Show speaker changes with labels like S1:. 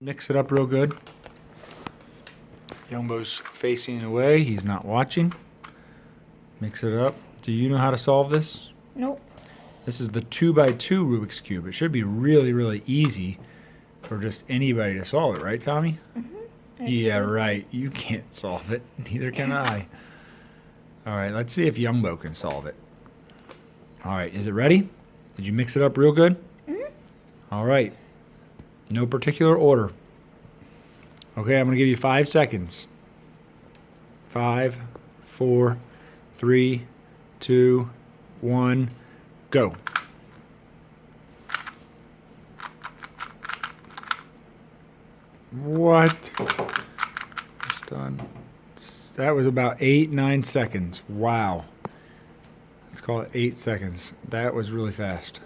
S1: Mix it up real good. Jumbo's facing away. He's not watching. Mix it up. Do you know how to solve this?
S2: Nope.
S1: This is the 2x2 Rubik's Cube. It should be really, really easy for just anybody to solve it, right, Tommy?
S2: Mm-hmm.
S1: Yeah, right. You can't solve it. Neither can I. All right, let's see if Jumbo can solve it. All right, is it ready? Did you mix it up real good?
S2: Mm-hmm.
S1: All right. No particular order. Okay, I'm going to give you 5 seconds. 5, 4, 3, 2, 1, go. What? It's done. That was about 8, 9 seconds. Wow. Let's call it 8 seconds. That was really fast.